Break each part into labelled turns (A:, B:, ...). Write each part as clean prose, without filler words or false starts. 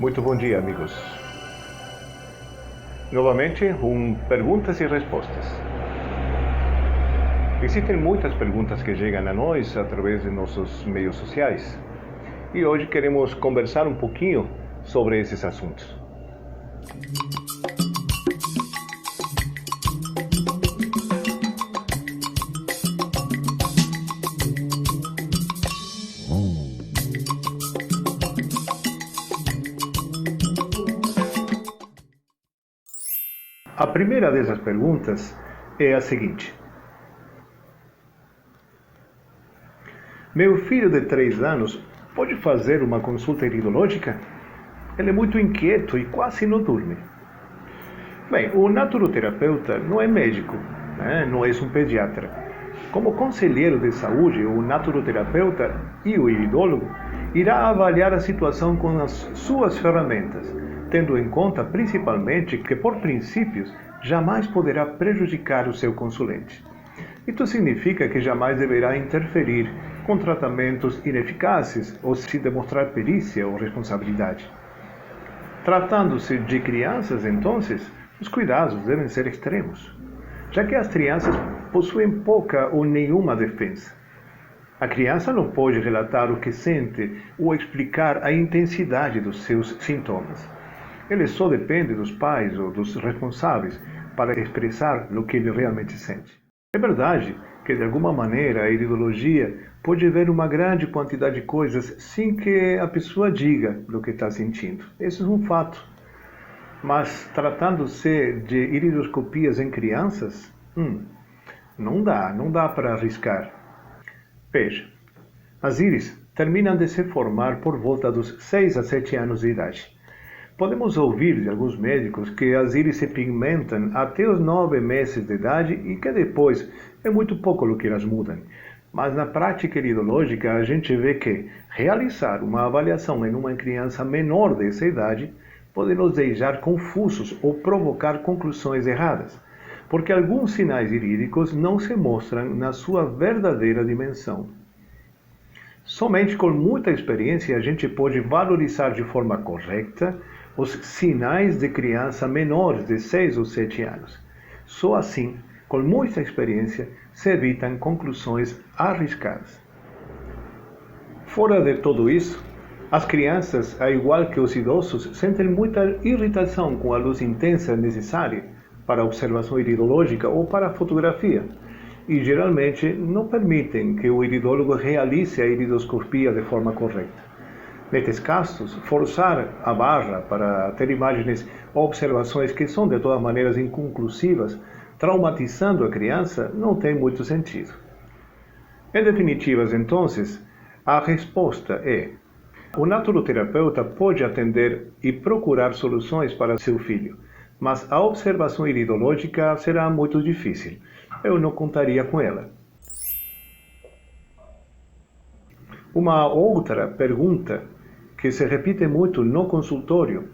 A: Muito bom dia, amigos. Novamente, perguntas e respostas. Existem muitas perguntas que chegam a nós através de nossos meios sociais. E hoje queremos conversar um pouquinho sobre esses assuntos. A primeira dessas perguntas é a seguinte: meu filho de 3 anos pode fazer uma consulta iridológica? Ele é muito inquieto e quase não dorme. Bem, o naturoterapeuta não é médico, não é um pediatra. Como conselheiro de saúde, o naturoterapeuta e o iridólogo irá avaliar a situação com as suas ferramentas, tendo em conta principalmente que, por princípios, jamais poderá prejudicar o seu consulente. Isso significa que jamais deverá interferir com tratamentos ineficazes ou se demonstrar perícia ou responsabilidade. Tratando-se de crianças, então, os cuidados devem ser extremos, já que as crianças possuem pouca ou nenhuma defesa. A criança não pode relatar o que sente ou explicar a intensidade dos seus sintomas. Ele só depende dos pais ou dos responsáveis para expressar o que ele realmente sente. É verdade que, de alguma maneira, a iridologia pode ver uma grande quantidade de coisas sem que a pessoa diga o que está sentindo. Esse é um fato. Mas, tratando-se de iridoscopias em crianças, não dá para arriscar. Veja, as íris terminam de se formar por volta dos 6 a 7 anos de idade. Podemos ouvir de alguns médicos que as íris se pigmentam até os 9 meses de idade e que depois é muito pouco o que elas mudam. Mas na prática iridológica a gente vê que realizar uma avaliação em uma criança menor dessa idade pode nos deixar confusos ou provocar conclusões erradas, porque alguns sinais irídicos não se mostram na sua verdadeira dimensão. Somente com muita experiência a gente pode valorizar de forma correta os sinais de criança menores de 6 ou 7 anos. Só assim, com muita experiência, se evitam conclusões arriscadas. Fora de tudo isso, as crianças, ao igual que os idosos, sentem muita irritação com a luz intensa necessária para a observação iridológica ou para a fotografia, e geralmente não permitem que o iridólogo realize a iridoscopia de forma correta. Nestes casos, forçar a barra para ter imagens ou observações que são de todas maneiras inconclusivas, traumatizando a criança, não tem muito sentido. Em definitivas, então, a resposta é: o naturoterapeuta pode atender e procurar soluções para seu filho, mas a observação iridológica será muito difícil. Eu não contaria com ela. Uma outra pergunta que se repite muito no consultório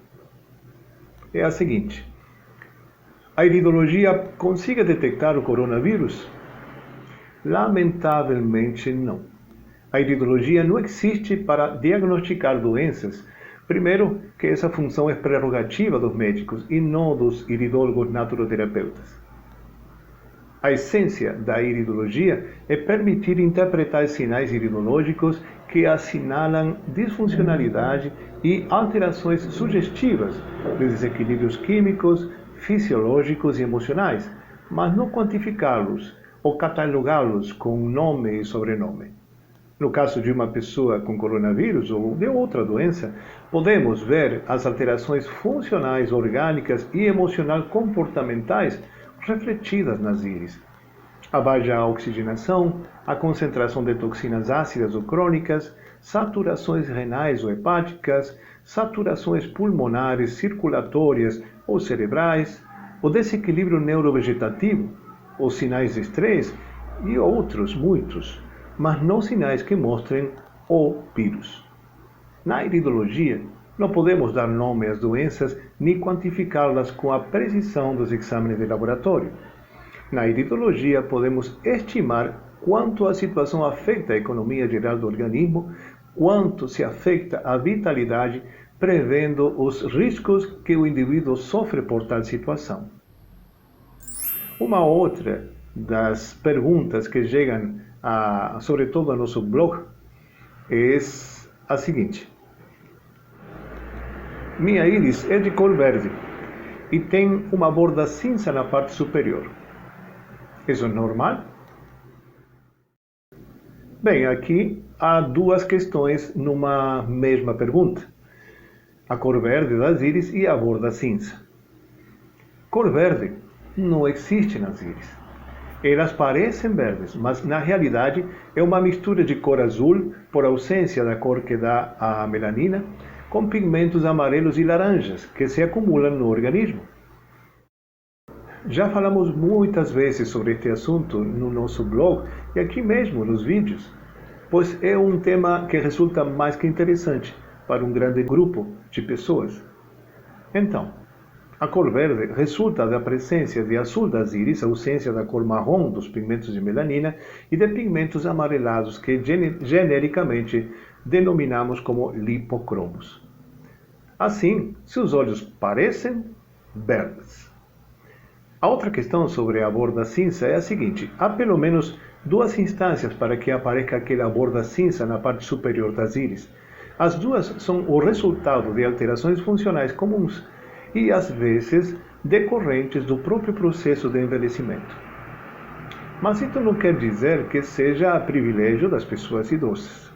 A: é a seguinte: a iridologia consegue detectar o coronavírus? Lamentavelmente não. A iridologia não existe para diagnosticar doenças. Primeiro, que essa função é prerrogativa dos médicos e não dos iridólogos naturoterapeutas. A essência da iridologia é permitir interpretar sinais iridológicos que assinalam disfuncionalidade e alterações sugestivas de desequilíbrios químicos, fisiológicos e emocionais, mas não quantificá-los ou catalogá-los com nome e sobrenome. No caso de uma pessoa com coronavírus ou de outra doença, podemos ver as alterações funcionais, orgânicas e emocional-comportamentais refletidas nas íris. A baixa oxigenação, a concentração de toxinas ácidas ou crônicas, saturações renais ou hepáticas, saturações pulmonares, circulatórias ou cerebrais, o desequilíbrio neurovegetativo, os sinais de estresse e outros muitos, mas não sinais que mostrem o vírus. Na iridologia, não podemos dar nome às doenças nem quantificá-las com a precisão dos exames de laboratório. Na iridologia, podemos estimar quanto a situação afeta a economia geral do organismo, quanto se afeta a vitalidade, prevendo os riscos que o indivíduo sofre por tal situação. Uma outra das perguntas que chegam, sobretudo ao nosso blog, é a seguinte: minha íris é de cor verde e tem uma borda cinza na parte superior. Isso é normal? Bem, aqui há duas questões numa mesma pergunta: a cor verde das íris e a borda cinza. Cor verde não existe nas íris. Elas parecem verdes, mas na realidade é uma mistura de cor azul, por ausência da cor que dá a melanina, com pigmentos amarelos e laranjas que se acumulam no organismo. Já falamos muitas vezes sobre este assunto no nosso blog e aqui mesmo nos vídeos, pois é um tema que resulta mais que interessante para um grande grupo de pessoas. Então, a cor verde resulta da presença de azul das íris, ausência da cor marrom dos pigmentos de melanina e de pigmentos amarelados que genericamente denominamos como lipocromos. Assim, seus olhos parecem verdes. A outra questão sobre a borda cinza é a seguinte: há pelo menos duas instâncias para que apareça aquela borda cinza na parte superior das íris. As duas são o resultado de alterações funcionais comuns e, às vezes, decorrentes do próprio processo de envelhecimento. Mas isso não quer dizer que seja privilégio das pessoas idosas.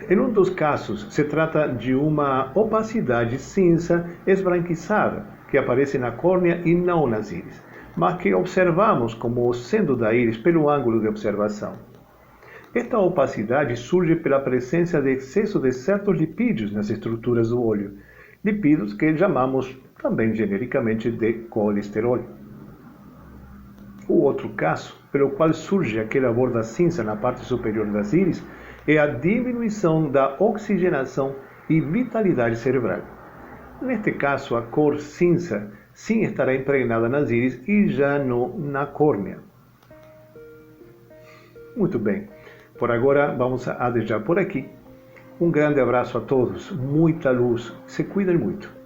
A: Em um dos casos, se trata de uma opacidade cinza esbranquiçada, que aparece na córnea e não nas íris, mas que observamos como sendo da íris pelo ângulo de observação. Esta opacidade surge pela presença de excesso de certos lipídios nas estruturas do olho, lipídios que chamamos também genericamente de colesterol. O outro caso, pelo qual surge aquela borda cinza na parte superior das íris, é a diminuição da oxigenação e vitalidade cerebral. Neste caso, a cor cinza sim estará impregnada nas íris e já não na córnea. Muito bem, por agora vamos a deixar por aqui. Um grande abraço a todos, muita luz, se cuidem muito.